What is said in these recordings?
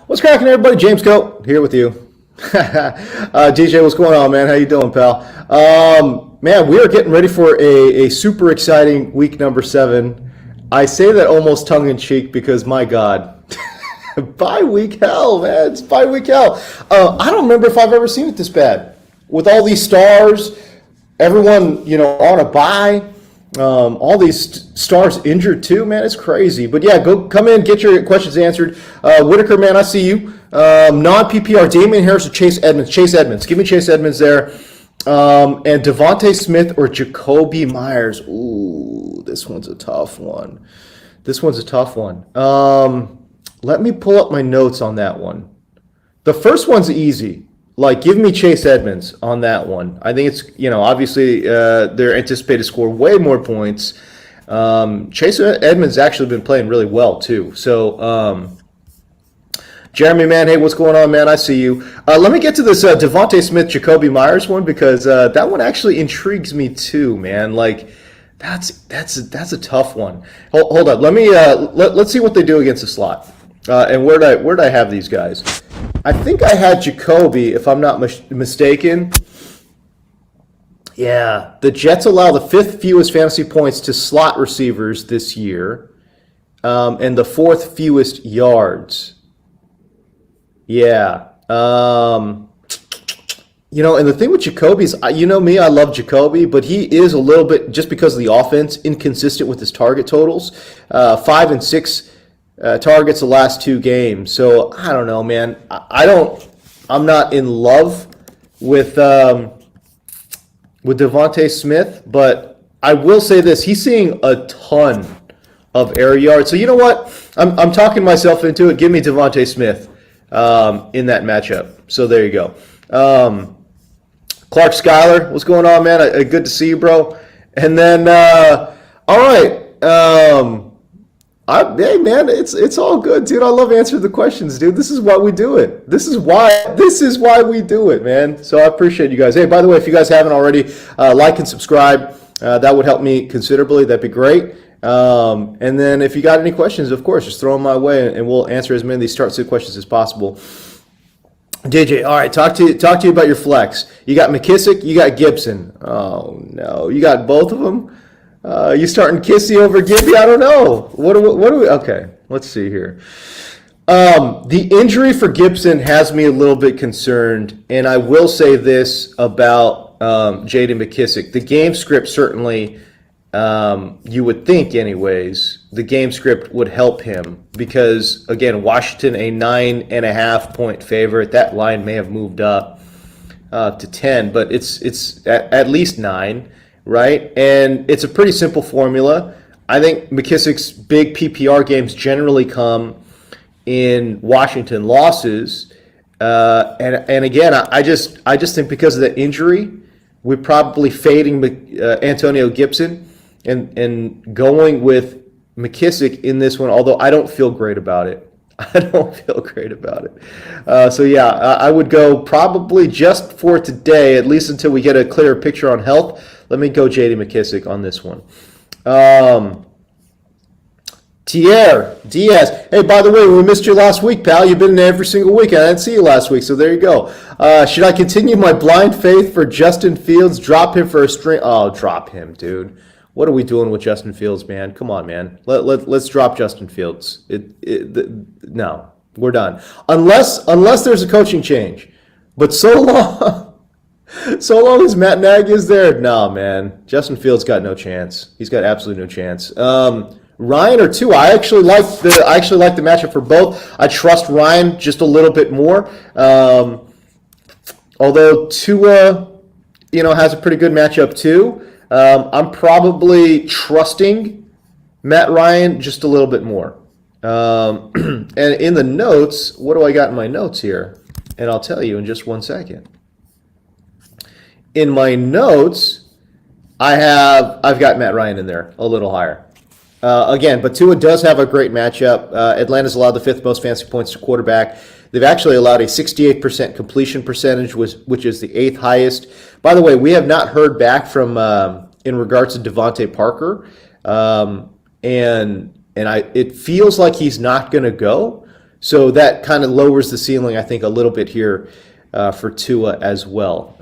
What's cracking, everybody? James Coat here with you. DJ, what's going on, man? How you doing, pal? Man, we are getting ready for a super exciting week number 7. I say that almost tongue-in-cheek because, my God, bye-week hell, man. It's bye-week hell. I don't remember if I've ever seen it this bad. With all these stars, everyone, on a bye. All these stars injured too, man. It's crazy. But yeah, come in, get your questions answered. Whittaker, man, I see you. Non-PPR, Damian Harris or Chase Edmonds? Chase Edmonds. Give me Chase Edmonds there. And Devontae Smith or Jacoby Myers. Ooh, this one's a tough one. Let me pull up my notes on that one. The first one's easy. Give me Chase Edmonds on that one. I think it's, obviously they're anticipated to score way more points. Chase Edmonds actually been playing really well, too. So, Jeremy, man, hey, what's going on, man? I see you. Let me get to this Devontae Smith, Jacoby Myers one because that one actually intrigues me, too, man. That's a tough one. Hold up. Let me let's see what they do against the slot. And where did I have these guys? I think I had Jacoby, if I'm not mistaken. Yeah, the Jets allow the 5th fewest fantasy points to slot receivers this year, and the 4th fewest yards. Yeah. And the thing with Jacoby is, me, I love Jacoby, but he is a little bit, just because of the offense, inconsistent with his target totals. 5 and 6 targets the last 2 games. So I don't know, man. I'm not in love with Devontae Smith, but I will say this: he's seeing a ton of air yards. So you know what? I'm talking myself into it. Give me Devontae Smith in that matchup. So there you go. Clark Schuyler, what's going on, man? Good to see you, bro. And then, all right. Hey, man, it's all good, dude. I love answering the questions, dude. This is why we do it. This is why we do it, man. So I appreciate you guys. Hey, by the way, if you guys haven't already, like and subscribe. That would help me considerably. That'd be great. And then if you got any questions, of course, just throw them my way, and we'll answer as many of these start-sit questions as possible. DJ, all right, talk to you about your flex. You got McKissick, you got Gibson. Oh no, you got both of them. You starting Kissy over Gibby? I don't know. What do we? Okay, let's see here. The injury for Gibson has me a little bit concerned, and I will say this about J.D. McKissick. The game script certainly, you would think anyways, the game script would help him because, again, Washington a 9.5 point favorite. That line may have moved up to 10, but it's at least 9. Right? And it's a pretty simple formula. I think McKissick's big PPR games generally come in Washington losses. And again, I just think because of the injury, we're probably fading Antonio Gibson and going with McKissick in this one, although I don't feel great about it. So yeah, I would go probably just for today, at least until we get a clearer picture on health. Let me go J.D. McKissick on this one. Thierry Diaz. Hey, by the way, we missed you last week, pal. You've been in every single week. I didn't see you last week, so there you go. Should I continue my blind faith for Justin Fields? Drop him for a string? Oh, drop him, dude. What are we doing with Justin Fields, man? Come on, man. Let's drop Justin Fields. No, we're done. Unless there's a coaching change. But so long as Matt Nagy is there, no, man. Justin Fields got no chance. He's got absolutely no chance. Ryan or Tua? I actually like the matchup for both. I trust Ryan just a little bit more. Although Tua, has a pretty good matchup too. I'm probably trusting Matt Ryan just a little bit more. And in the notes, what do I got in my notes here? And I'll tell you in just one second. In my notes, I've got Matt Ryan in there a little higher. Again, but Tua does have a great matchup. Atlanta's allowed the 5th most fantasy points to quarterback. They've actually allowed a 68% completion percentage, which is the 8th highest. By the way, we have not heard back from in regards to Devontae Parker, and it feels like he's not going to go. So that kind of lowers the ceiling, I think, a little bit here for Tua as well.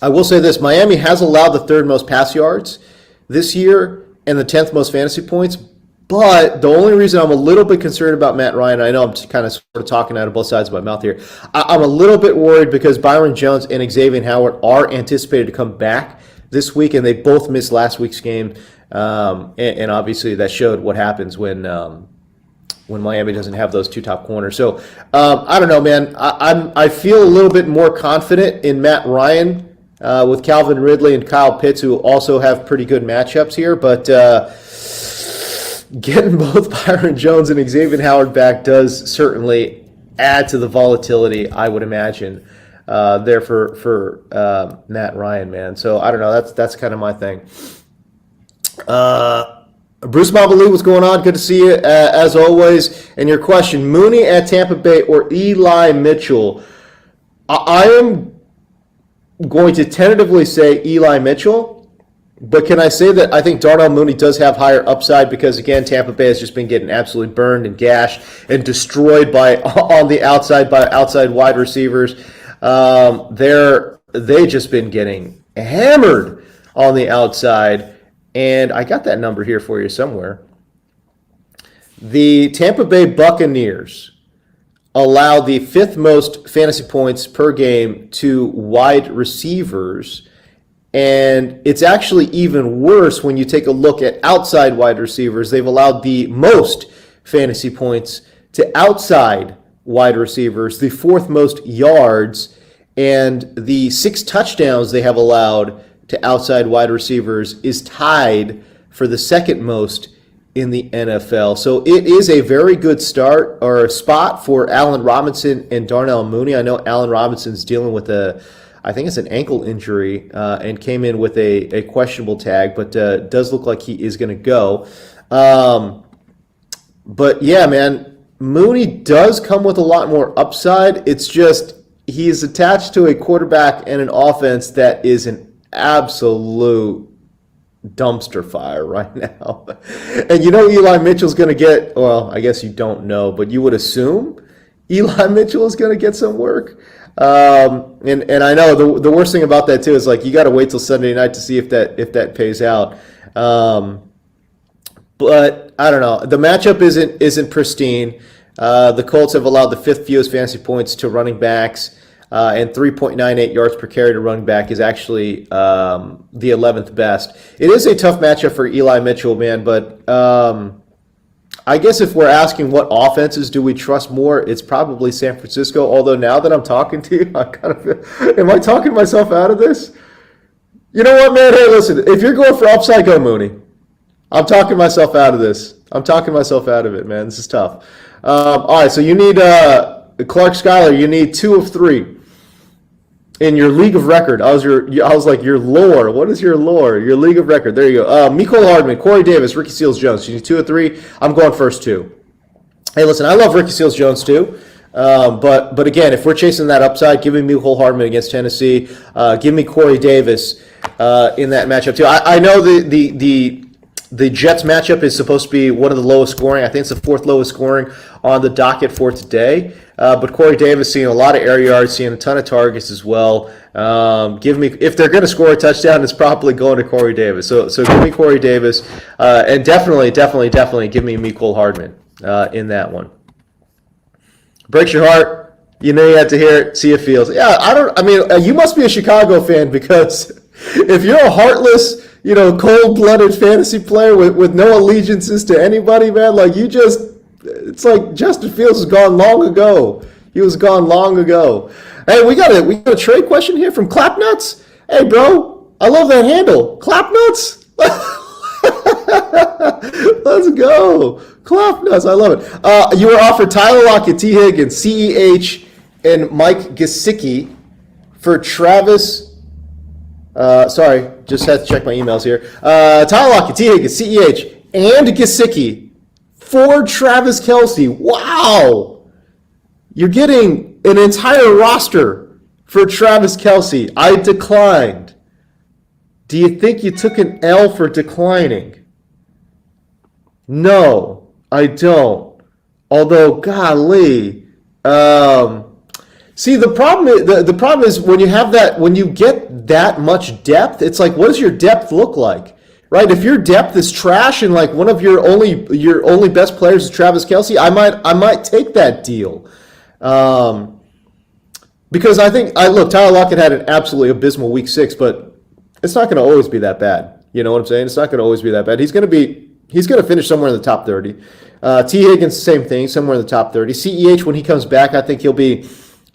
I will say this, Miami has allowed the third most pass yards this year and the 10th most fantasy points, but the only reason I'm a little bit concerned about Matt Ryan, I know I'm kind of sort of talking out of both sides of my mouth here, I'm a little bit worried because Byron Jones and Xavier Howard are anticipated to come back this week, and they both missed last week's game, and obviously that showed what happens when Miami doesn't have those two top corners. So I don't know, man. I feel a little bit more confident in Matt Ryan with Calvin Ridley and Kyle Pitts, who also have pretty good matchups here. But getting both Byron Jones and Xavier Howard back does certainly add to the volatility, I would imagine, there for Matt Ryan, man. So I don't know. That's kind of my thing. Bruce Mabalou, what's going on? Good to see you, as always. And your question, Mooney at Tampa Bay or Eli Mitchell? I am going to tentatively say Eli Mitchell, but can I say that I think Darnell Mooney does have higher upside because, again, Tampa Bay has just been getting absolutely burned and gashed and destroyed on the outside by outside wide receivers. They've just been getting hammered on the outside. And I got that number here for you somewhere. The Tampa Bay Buccaneers allow the 5th most fantasy points per game to wide receivers. And it's actually even worse when you take a look at outside wide receivers. They've allowed the most fantasy points to outside wide receivers, the 4th most yards, and the 6 touchdowns they have allowed to outside wide receivers is tied for the 2nd most in the NFL. So it is a very good start or spot for Allen Robinson and Darnell Mooney. I know Allen Robinson's dealing with I think it's an ankle injury, and came in with a questionable tag, but does look like he is going to go. But yeah, man, Mooney does come with a lot more upside. It's just he's attached to a quarterback and an offense that is an absolute dumpster fire right now. And you know Eli Mitchell's going to get, well, I guess you don't know, but you would assume Eli Mitchell is going to get some work. And I know the worst thing about that too is like you got to wait till Sunday night to see if that pays out. But I don't know. The matchup isn't pristine. The Colts have allowed the 5th fewest fantasy points to running backs. And 3.98 yards per carry to running back is actually the 11th best. It is a tough matchup for Eli Mitchell, man, but I guess if we're asking what offenses do we trust more, it's probably San Francisco, although now that I'm talking to you, I kind of feel, am I talking myself out of this? You know what, man? Hey, listen, if you're going for upside, go Mooney. I'm talking myself out of this. I'm talking myself out of it, man. This is tough. All right, so you need Clark Schuyler, you need 2 of 3. In your league of record, I was like, your lore. What is your lore? Your league of record. There you go. Mecole Hardman, Corey Davis, Ricky Seals-Jones. You need 2 of 3. I'm going first 2. Hey, listen, I love Ricky Seals-Jones too. But again, if we're chasing that upside, give me Mecole Hardman against Tennessee. Give me Corey Davis in that matchup too. I know the Jets matchup is supposed to be one of the lowest scoring. I think it's the 4th lowest scoring on the docket for today. But Corey Davis seeing a lot of air yards, seeing a ton of targets as well. Give me, if they're going to score a touchdown, it's probably going to Corey Davis. So give me Corey Davis, and definitely give me Mecole Hardman in that one. Breaks your heart. You know you had to hear it. See it feels. Yeah, you must be a Chicago fan because if you're a heartless, cold-blooded fantasy player with no allegiances to anybody, man, like it's like Justin Fields is gone long ago. He was gone long ago. Hey, we got a trade question here from Clapnuts. Hey, bro, I love that handle. Clapnuts. Let's go. Clapnuts, I love it. You were offered Tyler Lockett, T. Higgins, CEH, and Mike Gesicki for Travis. Sorry, just had to check my emails here. Tyler Lockett, T. Higgins, CEH, and Gesicki for Travis Kelce. Wow! You're getting an entire roster for Travis Kelce. I declined. Do you think you took an L for declining? No, I don't. Although, golly, see, the problem is when you have that, when you get that much depth, it's like, what does your depth look like, right? If your depth is trash and like one of your only best players is Travis Kelce, I might take that deal, because I think look, Tyler Lockett had an absolutely abysmal week 6, but it's not going to always be that bad. You know what I'm saying? It's not going to always be that bad. He's going to finish somewhere in the top 30. T. Higgins, same thing, somewhere in the top 30. CEH, when he comes back, I think he'll be.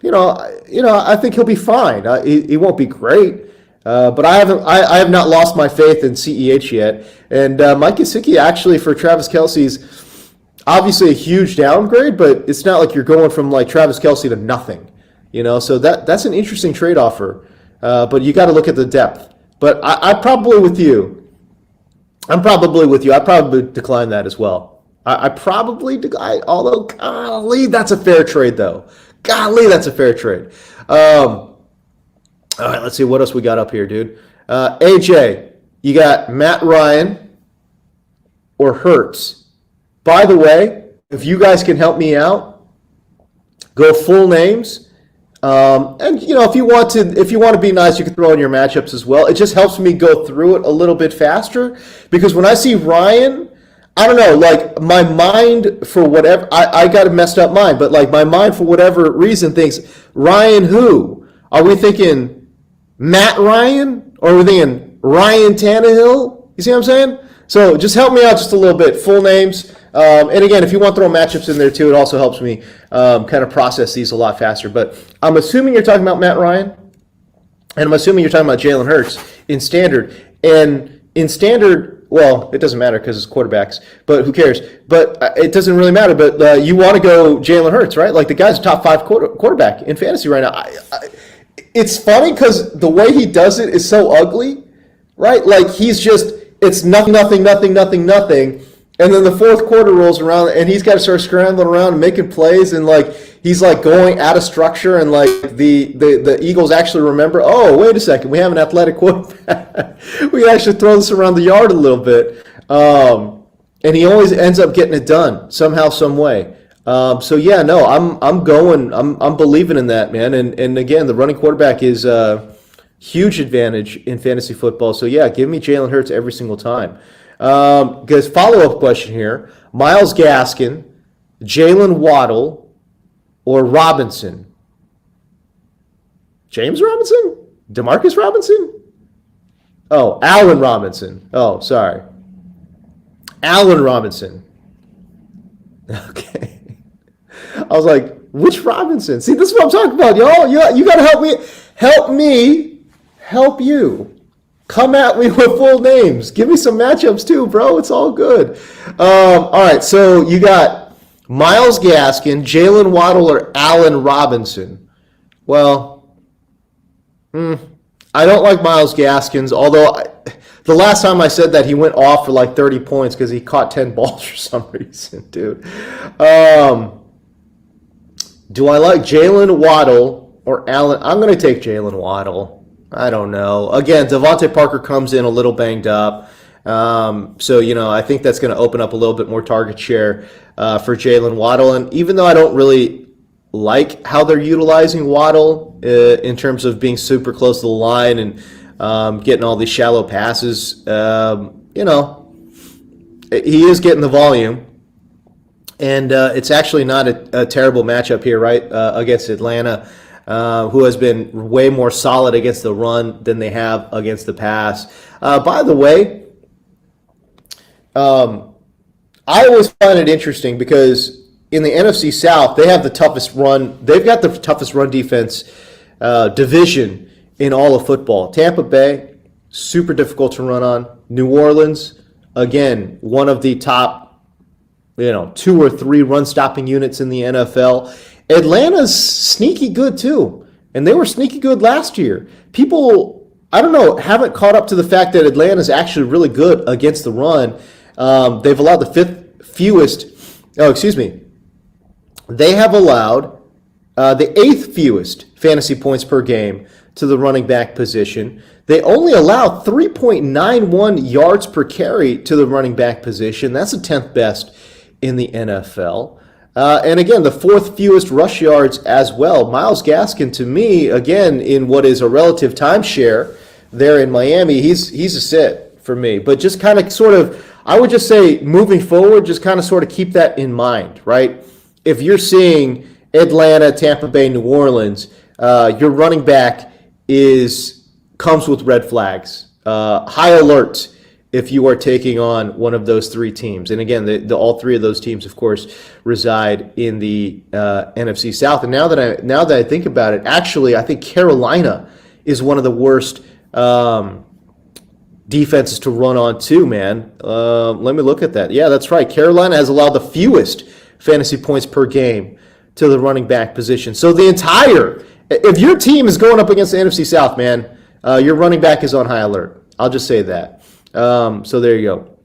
I think he'll be fine. He won't be great, but I have not lost my faith in CEH yet. And Mike Gesicki, actually, for Travis Kelce's obviously a huge downgrade, but it's not like you're going from like Travis Kelce to nothing. So that's an interesting trade offer. But you got to look at the depth. But I'm probably with you. I'd probably decline that as well. Although, golly, that's a fair trade, though. Golly, that's a fair trade. All right, let's see what else we got up here, dude. AJ, you got Matt Ryan or Hurts. By the way, if you guys can help me out, go full names. And if you want to be nice, you can throw in your matchups as well. It just helps me go through it a little bit faster, because when I see Ryan, I don't know, like my mind for whatever, I got a messed up mind, but like my mind for whatever reason thinks Ryan who? Are we thinking Matt Ryan, or are we thinking Ryan Tannehill? You see what I'm saying? So just help me out just a little bit. Full names. And again, if you want to throw matchups in there too, it also helps me kind of process these a lot faster. But I'm assuming you're talking about Matt Ryan, and I'm assuming you're talking about Jalen Hurts in standard. And in standard, well, it doesn't matter because it's quarterbacks, but who cares? But it doesn't really matter. But you want to go Jalen Hurts, right? Like the guy's a top 5 quarterback in fantasy right now. It's funny because the way he does it is so ugly, right? Like it's nothing. And then the fourth quarter rolls around, and he's got to start scrambling around and making plays, and like he's like going out of structure, and like the Eagles actually remember, oh, wait a second, we have an athletic quarterback. We can actually throw this around the yard a little bit. And he always ends up getting it done somehow, some way. So yeah, no, I'm believing in that, man. And again, the running quarterback is a huge advantage in fantasy football. So yeah, give me Jalen Hurts every single time. Because follow-up question here, Myles Gaskin, Jalen Waddle, or Robinson? James Robinson? Demarcus Robinson? Oh, Allen Robinson. Oh, sorry. Allen Robinson. Okay. I was like, which Robinson? See, this is what I'm talking about, y'all. You got to help me. Help you. Come at me with full names. Give me some matchups too, bro. It's all good. All right, so you got Myles Gaskin, Jalen Waddle, or Allen Robinson. Well, I don't like Myles Gaskins, although the last time I said that, he went off for like 30 points because he caught 10 balls for some reason, dude. Do I like Jalen Waddle or Allen? I'm going to take Jalen Waddle. I don't know. Again, Devontae Parker comes in a little banged up. So, I think that's going to open up a little bit more target share for Jalen Waddle. And even though I don't really like how they're utilizing Waddle in terms of being super close to the line and getting all these shallow passes, he is getting the volume. And it's actually not a terrible matchup here, right, against Atlanta. Who has been way more solid against the run than they have against the pass. By the way, I always find it interesting because in the NFC South, they have the toughest run. They've got the toughest run defense division in all of football. Tampa Bay, super difficult to run on. New Orleans, again, one of the top, 2 or 3 run-stopping units in the NFL. Atlanta's sneaky good too, and they were sneaky good last year. People, I don't know, haven't caught up to the fact that Atlanta's actually really good against the run. They've allowed They have allowed the 8th fewest fantasy points per game to the running back position. They only allow 3.91 yards per carry to the running back position. That's the 10th best in the NFL. And again, the fourth fewest rush yards as well. Myles Gaskin, to me, again, in what is a relative timeshare there in Miami, he's a sit for me. But just kind of sort of, I would just say moving forward, just kind of sort of keep that in mind, right? If you're seeing Atlanta, Tampa Bay, New Orleans, your running back comes with red flags. High alert if you are taking on one of those three teams. And again, all three of those teams, of course, reside in the NFC South. And now that I think about it, actually, I think Carolina is one of the worst defenses to run on too, man. Let me look at that. Yeah, that's right. Carolina has allowed the fewest fantasy points per game to the running back position. So if your team is going up against the NFC South, man, your running back is on high alert. I'll just say that. So there you go.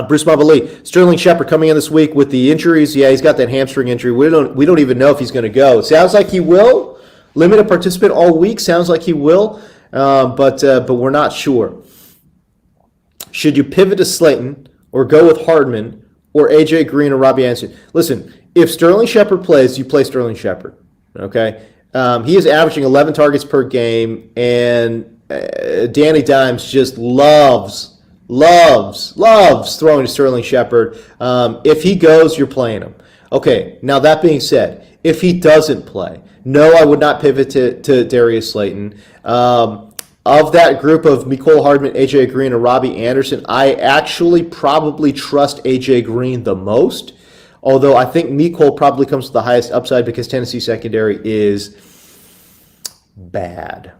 Bruce Mabali, Sterling Shepard coming in this week with the injuries. Yeah, he's got that hamstring injury. We don't even know if he's going to go. It sounds like he will. Limited participant all week. Sounds like he will, but we're not sure. Should you pivot to Slayton or go with Hardman or AJ Green or Robbie Anderson? Listen, if Sterling Shepard plays, you play Sterling Shepard. Okay, he is averaging 11 targets per game, and Danny Dimes just loves throwing to Sterling Shepard. If he goes, you're playing him. Okay, now that being said, if he doesn't play, no, I would not pivot to Darius Slayton. Of that group of Mecole Hardman, AJ Green, and Robbie Anderson, I actually probably trust AJ Green the most, although I think Mecole probably comes with the highest upside because Tennessee secondary is bad.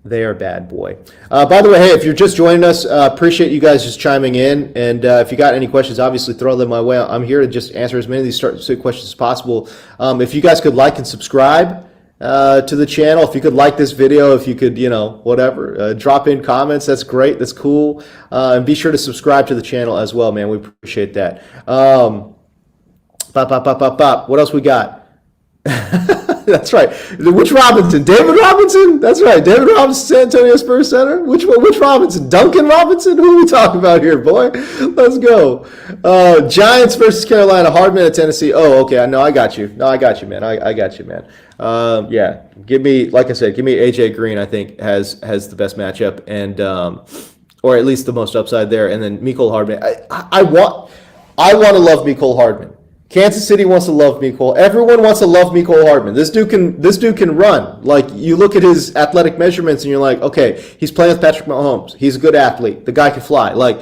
They are bad, boy. By the way, hey, if you're just joining us, appreciate you guys just chiming in. And if you got any questions, obviously throw them my way. I'm here to just answer as many of these questions as possible. If you guys could like and subscribe to the channel, if you could like this video, if you could, whatever, drop in comments, that's great, that's cool. And be sure to subscribe to the channel as well, man. We appreciate that. What else we got? That's right. Which Robinson? David Robinson? That's right. David Robinson, San Antonio Spurs center. Which Robinson? Duncan Robinson? Who are we talking about here, boy? Let's go. Giants versus Carolina. Hardman at Tennessee. Oh, okay. No, I got you. No, I got you, man. I got you, man. Yeah. Give me AJ Green. I think has the best matchup and or at least the most upside there. And then Mecole Hardman. I want to love Mecole Hardman. Kansas City wants to love Mecole. Everyone wants to love Mecole Hardman. This dude can run. Like, you look at his athletic measurements and you're like, okay, he's playing with Patrick Mahomes. He's a good athlete. The guy can fly. Like,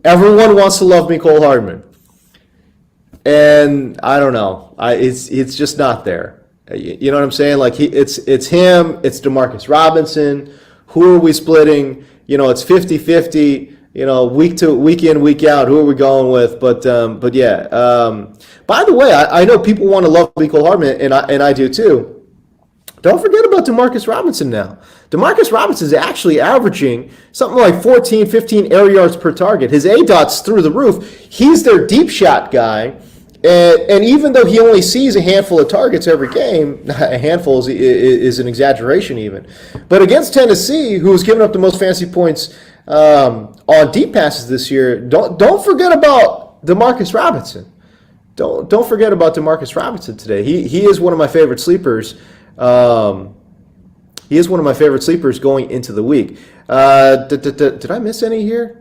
everyone wants to love Mecole Hardman. And I don't know. It's just not there. You know what I'm saying? Like, it's him. It's Demarcus Robinson. Who are we splitting? It's 50-50. Week in, week out, who are we going with? But yeah. By the way, I know people want to love Mecole Hardman, and I do too. Don't forget about Demarcus Robinson now. Demarcus Robinson is actually averaging something like 14, 15 air yards per target. His ADOT's through the roof. He's their deep shot guy. And even though he only sees a handful of targets every game, a handful is an exaggeration even. But against Tennessee, who has given up the most fantasy points on deep passes this year, don't forget about Demarcus Robinson. Don't forget about Demarcus Robinson today. He is one of my favorite sleepers. He is one of my favorite sleepers going into the week. Did I miss any here?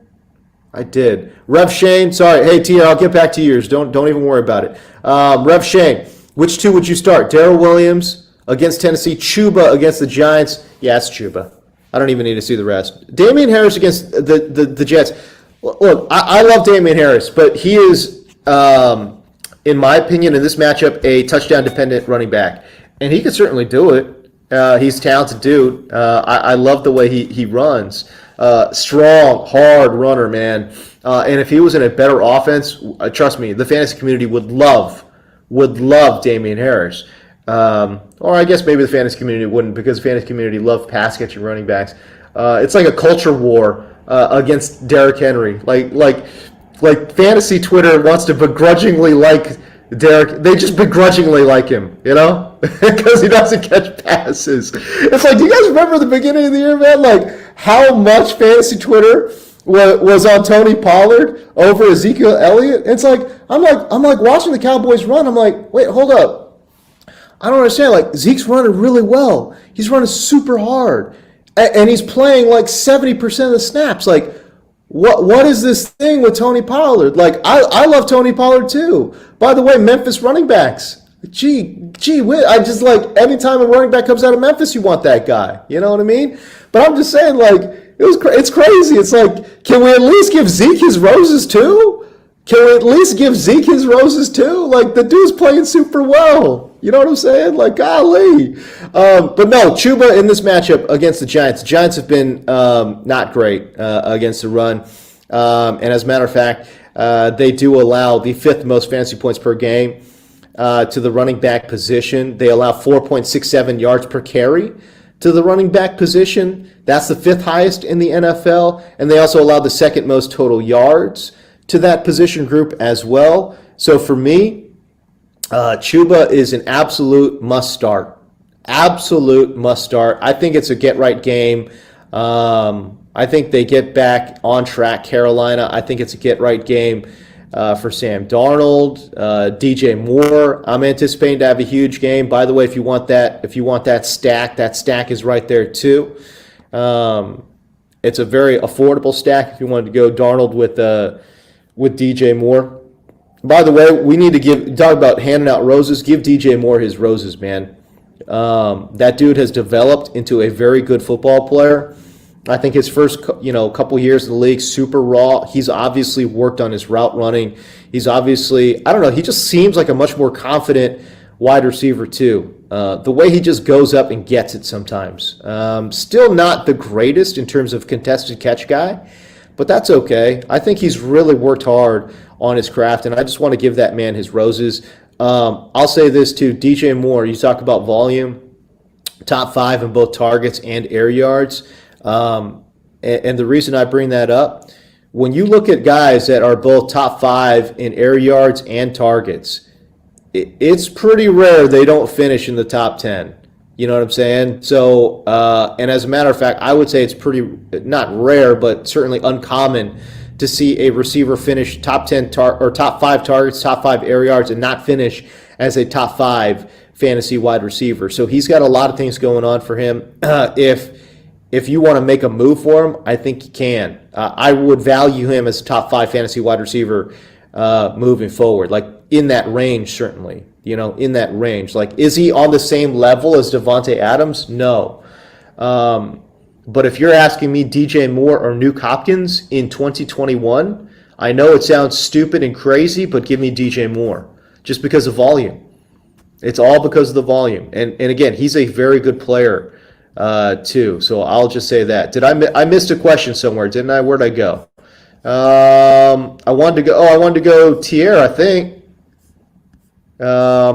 I did. Rev Shane, sorry. Hey, Tia, I'll get back to yours. Don't even worry about it. Rev Shane, which two would you start? Darrell Williams against Tennessee, Chuba against the Giants. Yeah, it's Chuba. I don't even need to see the rest. Damian Harris against the Jets. Look, I love Damian Harris, but he is, in my opinion, in this matchup, a touchdown-dependent running back. And he could certainly do it. He's a talented dude. I love the way he runs. Strong, hard runner, man. And if he was in a better offense, trust me, the fantasy community would love Damian Harris. Or I guess maybe the fantasy community wouldn't, because the fantasy community loves pass-catching running backs. It's like a culture war against Derrick Henry. Like fantasy Twitter wants to begrudgingly like Derrick. They just begrudgingly like him, because he doesn't catch passes. It's like, do you guys remember the beginning of the year, man? Like, how much fantasy Twitter was on Tony Pollard over Ezekiel Elliott. It's like I'm like watching the Cowboys run. I'm like, wait, hold up. I don't understand. Like Zeke's running really well. He's running super hard, and he's playing like 70% of the snaps. Like, what is this thing with Tony Pollard? Like, I love Tony Pollard too. By the way, Memphis running backs. I just like anytime a running back comes out of Memphis, you want that guy. You know what I mean? But I'm just saying, like. It's crazy. It's like, can we at least give Zeke his roses too? Can we at least give Zeke his roses too? Like, the dude's playing super well. You know what I'm saying? Like, golly. But no, Chuba in this matchup against the Giants. The Giants have been not great against the run. And as a matter of fact, they do allow the 5th most fantasy points per game to the running back position. They allow 4.67 yards per carry to the running back position. That's the 5th highest in the NFL. And they also allow the 2nd most total yards to that position group as well. So for me, Chuba is an absolute must start. Absolute must start. I think it's a get-right game. I think they get back on track, Carolina. I think it's a get-right game for Sam Darnold, DJ Moore. I'm anticipating to have a huge game. By the way, if you want that stack is right there too. It's a very affordable stack if you wanted to go Darnold with DJ Moore. By the way, we need to talk about handing out roses. Give DJ Moore his roses, man. That dude has developed into a very good football player. I think his first, couple years in the league, super raw. He's obviously worked on his route running. He's obviously, I don't know, he just seems like a much more confident wide receiver too. The way he just goes up and gets it sometimes. Still not the greatest in terms of contested catch guy, but that's okay. I think he's really worked hard on his craft, and I just want to give that man his roses. I'll say this too, DJ Moore, you talk about volume, top 5 in both targets and air yards. And the reason I bring that up, when you look at guys that are both top 5 in air yards and targets, it's pretty rare they don't finish in the top 10. You know what I'm saying? So, and as a matter of fact, I would say it's pretty, not rare, but certainly uncommon to see a receiver finish top 10 or top 5 targets, top 5 air yards, and not finish as a top 5 fantasy wide receiver. So he's got a lot of things going on for him. If you want to make a move for him, I think you can. I would value him as a top 5 fantasy wide receiver moving forward, like in that range, certainly. In that range. Like, is he on the same level as Devontae Adams? No. But if you're asking me DJ Moore or Nuke Hopkins in 2021, I know it sounds stupid and crazy, but give me DJ Moore just because of volume. It's all because of the volume. And again, he's a very good player too. So I'll just say that. I missed a question somewhere, didn't I? Where'd I go? I wanted to go Tier, I think. Yeah,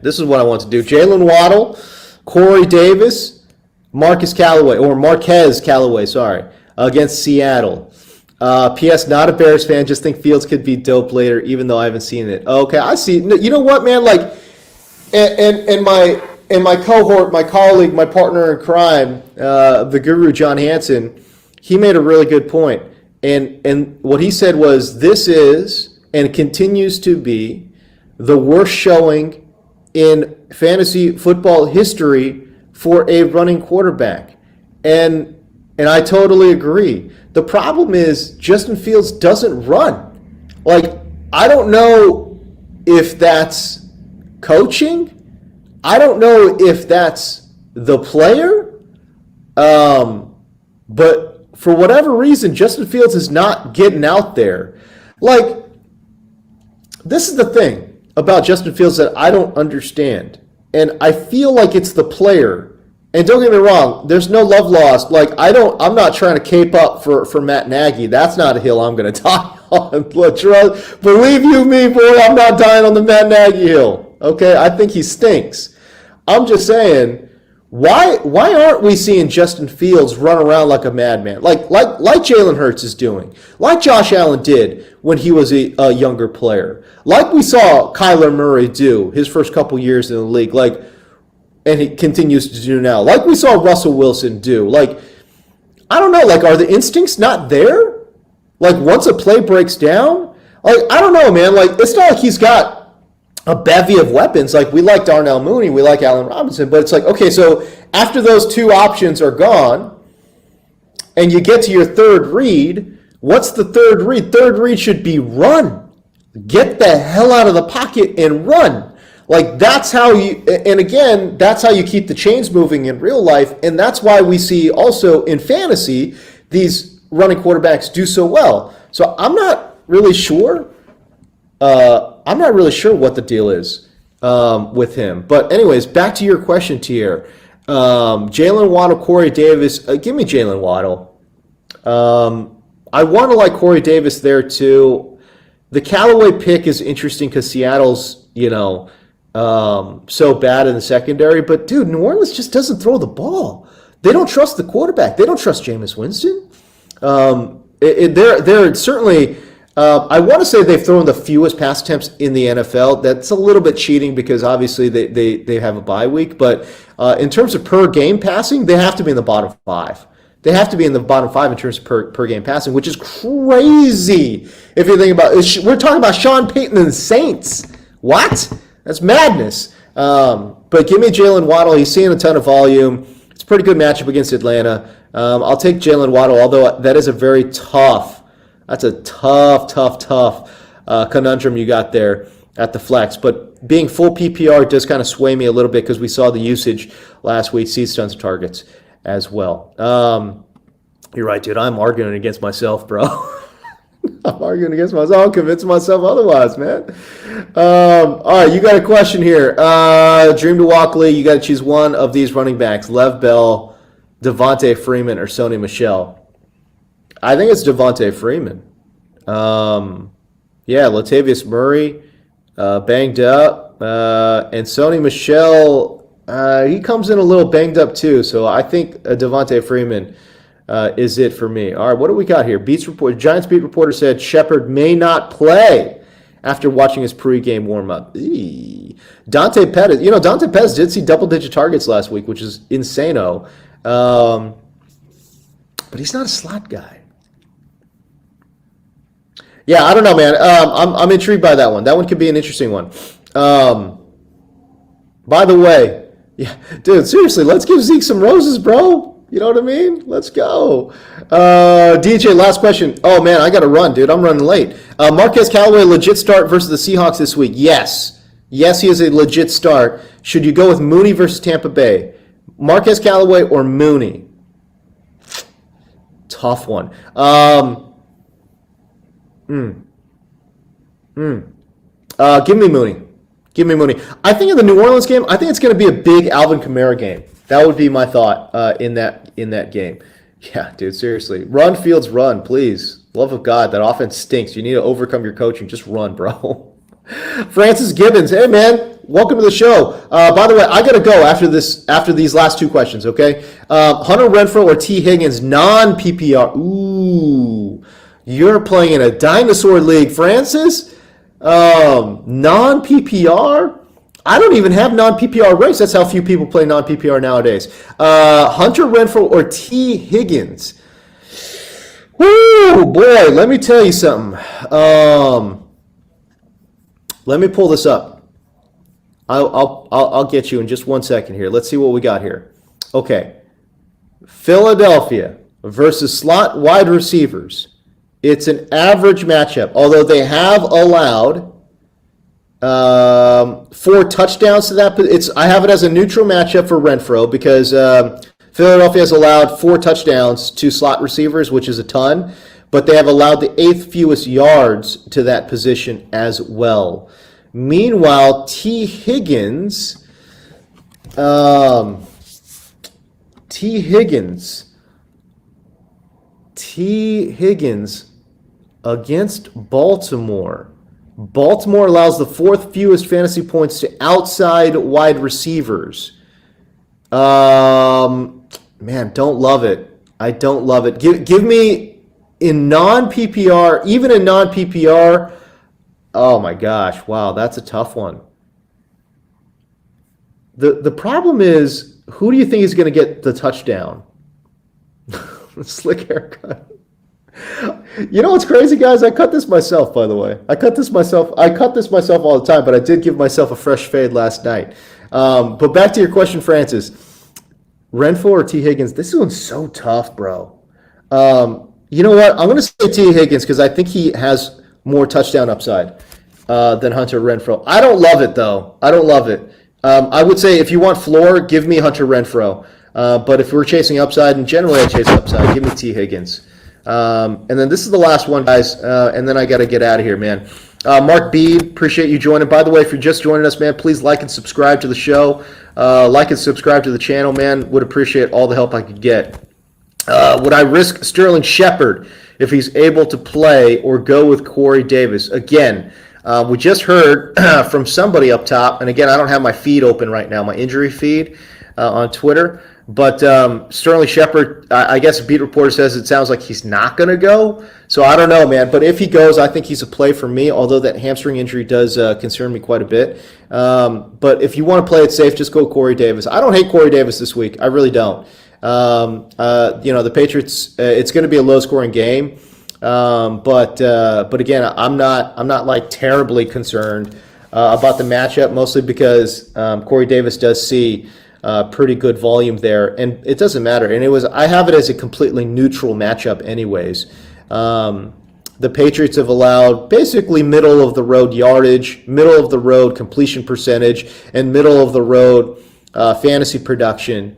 this is what I want to do. Jalen Waddle, Corey Davis, Marquez Callaway, against Seattle. P.S. Not a Bears fan, just think Fields could be dope later, even though I haven't seen it. Okay, I see. You know what, man? Like, and my cohort, my colleague, my partner in crime, the guru John Hansen, he made a really good point. And what he said was, this is and continues to be the worst showing in fantasy football history for a running quarterback. And I totally agree. The problem is Justin Fields doesn't run. Like, I don't know if that's coaching. I don't know if that's the player. But for whatever reason, Justin Fields is not getting out there. Like, this is the thing about Justin Fields that I don't understand. And I feel like it's the player. And don't get me wrong, there's no love lost. Like, I'm not trying to cape up for Matt Nagy. That's not a hill I'm going to die on. Believe you me, boy, I'm not dying on the Matt Nagy hill. Okay, I think he stinks. I'm just saying, why aren't we seeing Justin Fields run around like a madman, like Jalen Hurts is doing, like Josh Allen did when he was a younger player, like we saw Kyler Murray do his first couple years in the league, and he continues to do now, like we saw Russell Wilson do. Like, I don't know, like, are the instincts not there? Like, once a play breaks down, like, I don't know, man. Like, it's not like he's got a bevy of weapons. Like, we like Darnell Mooney, we like Allen Robinson, but it's like, okay, so after those two options are gone, and you get to your third read, what's the third read? Third read should be run. Get the hell out of the pocket and run. Like, that's how you, and again, that's how you keep the chains moving in real life, and that's why we see also in fantasy these running quarterbacks do so well. So I'm not really sure. I'm not really sure what the deal is with him. But anyways, back to your question, Tier. Jalen Waddle, Corey Davis. Give me Jalen Waddle. I want to like Corey Davis there too. The Callaway pick is interesting because Seattle's, so bad in the secondary. But, dude, New Orleans just doesn't throw the ball. They don't trust the quarterback. They don't trust Jameis Winston. They're certainly, I want to say they've thrown the fewest pass attempts in the NFL. That's a little bit cheating because obviously they have a bye week. But in terms of per game passing, they have to be in the bottom 5. They have to be in the bottom 5 in terms of per game passing, which is crazy if you think about it. We're talking about Sean Payton and the Saints. What? That's madness. But give me Jalen Waddle. He's seeing a ton of volume. It's a pretty good matchup against Atlanta. I'll take Jalen Waddle, although that is a very tough conundrum you got there at the flex. But being full PPR does kind of sway me a little bit because we saw the usage last week, sees tons of targets as well. You're right, dude. I'm arguing against myself, bro. I'm arguing against myself. I'm convincing myself otherwise, man. All right, you got a question here. Dream to Walk Lee. You got to choose one of these running backs: Lev Bell, Devontae Freeman, or Sony Michel. I think it's Devontae Freeman. Latavius Murray, banged up, and Sony Michel. He comes in a little banged up too, so I think Devontae Freeman is it for me. All right, what do we got here? Giants beat reporter said Shepard may not play after watching his pregame warm-up. Dante Pettis did see double-digit targets last week, which is insano. But he's not a slot guy. Yeah, I don't know, man. I'm intrigued by that one. That one could be an interesting one. By the way, yeah, dude, seriously, let's give Zeke some roses, bro. You know what I mean? Let's go. DJ, last question. Oh, man, I got to run, dude. I'm running late. Marquez Callaway, legit start versus the Seahawks this week. Yes. Yes, he is a legit start. Should you go with Mooney versus Tampa Bay? Marquez Callaway or Mooney? Tough one. Give me Mooney. Give me Mooney. I think in the New Orleans game, I think it's going to be a big Alvin Kamara game. That would be my thought in that game. Yeah, dude, seriously. Run, Fields, run, please. Love of God, that offense stinks. You need to overcome your coaching. Just run, bro. Francis Gibbons, hey, man. Welcome to the show. By the way, I got to go after these last two questions, okay? Hunter Renfrow or T. Higgins, non-PPR. Ooh, you're playing in a dinosaur league, Francis. Non-PPR? I don't even have non-PPR race. That's how few people play non-PPR nowadays. Hunter Renfrow or T. Higgins? Woo, boy, let me tell you something. Let me pull this up. I'll get you in just 1 second here. Let's see what we got here. Okay. Philadelphia versus slot wide receivers. It's an average matchup, although they have allowed 4 touchdowns to that. I have it as a neutral matchup for Renfrow because Philadelphia has allowed 4 touchdowns to slot receivers, which is a ton, but they have allowed the 8th fewest yards to that position as well. Meanwhile, T. Higgins against Baltimore. Baltimore allows the 4th fewest fantasy points to outside wide receivers. Man, don't love it. I don't love it. Give me in non-PPR, even in non-PPR. Oh my gosh, wow, that's a tough one. The problem is, who do you think is going to get the touchdown? Slick haircut. You know what's crazy, guys? I cut this myself, by the way. I cut this myself all the time, but I did give myself a fresh fade last night. But back to your question, Francis. Renfrow or T. Higgins? This one's so tough, bro. You know what? I'm going to say T. Higgins because I think he has more touchdown upside than Hunter Renfrow. I don't love it, though. I don't love it. I would say if you want floor, give me Hunter Renfrow. But if we're chasing upside, and generally I chase upside, give me T. Higgins. And then this is the last one, guys, and then I got to get out of here, man. Mark Beede, appreciate you joining. By the way, if you're just joining us, man, please like and subscribe to the show. Like and subscribe to the channel, man. Would appreciate all the help I could get. Would I risk Sterling Shepard if he's able to play or go with Corey Davis? Again, we just heard from somebody up top, and again, I don't have my feed open right now, my injury feed on Twitter. But Sterling Shepard, I guess a beat reporter says it sounds like he's not going to go. So I don't know, man. But if he goes, I think he's a play for me, although that hamstring injury does concern me quite a bit. But if you want to play it safe, just go Corey Davis. I don't hate Corey Davis this week. I really don't. The Patriots, it's going to be a low-scoring game. But again, I'm not like terribly concerned about the matchup, mostly because Corey Davis does see pretty good volume there, and it doesn't matter. And I have it as a completely neutral matchup anyways. The Patriots have allowed basically middle of the road yardage, middle of the road completion percentage, and middle of the road fantasy production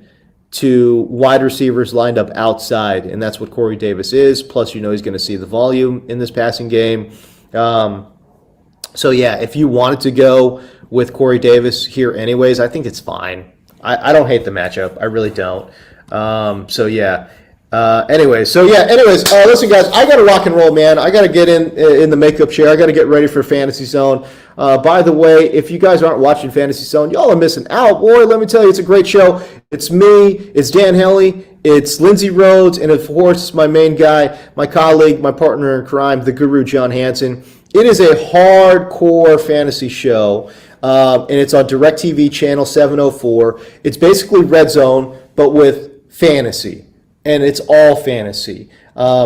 to wide receivers lined up outside, and that's what Corey Davis is. Plus, he's going to see the volume in this passing game. So yeah, if you wanted to go with Corey Davis here anyways, I think it's fine. I don't hate the matchup. I really don't. Anyways, listen, guys, I got to rock and roll, man. I got to get in the makeup chair. I got to get ready for Fantasy Zone. By the way, if you guys aren't watching Fantasy Zone, y'all are missing out. Boy, let me tell you, it's a great show. It's me, it's Dan Hellie, it's Lindsey Rhodes, and of course, my main guy, my colleague, my partner in crime, the guru, John Hansen. It is a hardcore fantasy show. And it's on DirecTV channel 704. It's basically Red Zone, but with fantasy. And it's all fantasy.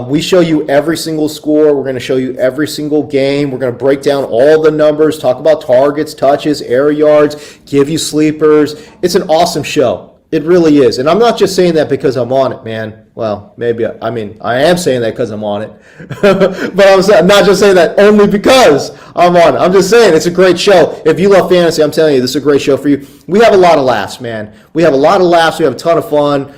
We show you every single score. We're going to show you every single game. We're going to break down all the numbers, talk about targets, touches, air yards, give you sleepers. It's an awesome show. It really is. And I'm not just saying that because I'm on it, man. Well, maybe, I am saying that because I'm on it. But I'm not just saying that only because I'm on it. I'm just saying it's a great show. If you love fantasy, I'm telling you, this is a great show for you. We have a lot of laughs, man. We have a lot of laughs. We have a ton of fun.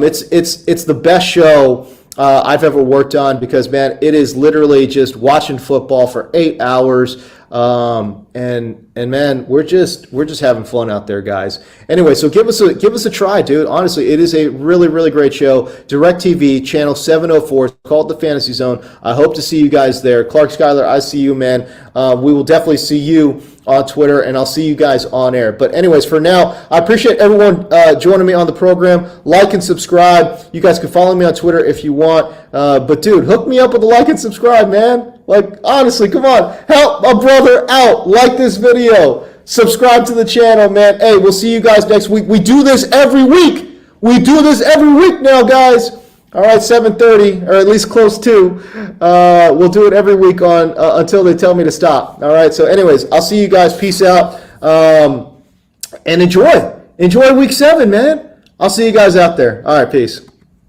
It's the best show I've ever worked on because, man, it is literally just watching football for 8 hours. And man, we're just having fun out there, guys. Anyway, so give us a try, dude. Honestly, it is a really, really great show. DirecTV channel 704. It's called The Fantasy Zone. I hope to see you guys there. Clark Schuyler, I see you, man. We will definitely see you on Twitter, and I'll see you guys on air. But anyways, for now, I appreciate everyone joining me on the program. Like and subscribe. You guys can follow me on Twitter if you want. But dude, hook me up with a like and subscribe, man. Like, honestly, come on. Help a brother out. Like this video. Subscribe to the channel, man. Hey, we'll see you guys next week. We do this every week. We do this every week now, guys. All right, 7:30, or at least close to. We'll do it every week on until they tell me to stop. All right, so anyways, I'll see you guys. Peace out. And enjoy. Enjoy week 7, man. I'll see you guys out there. All right, peace.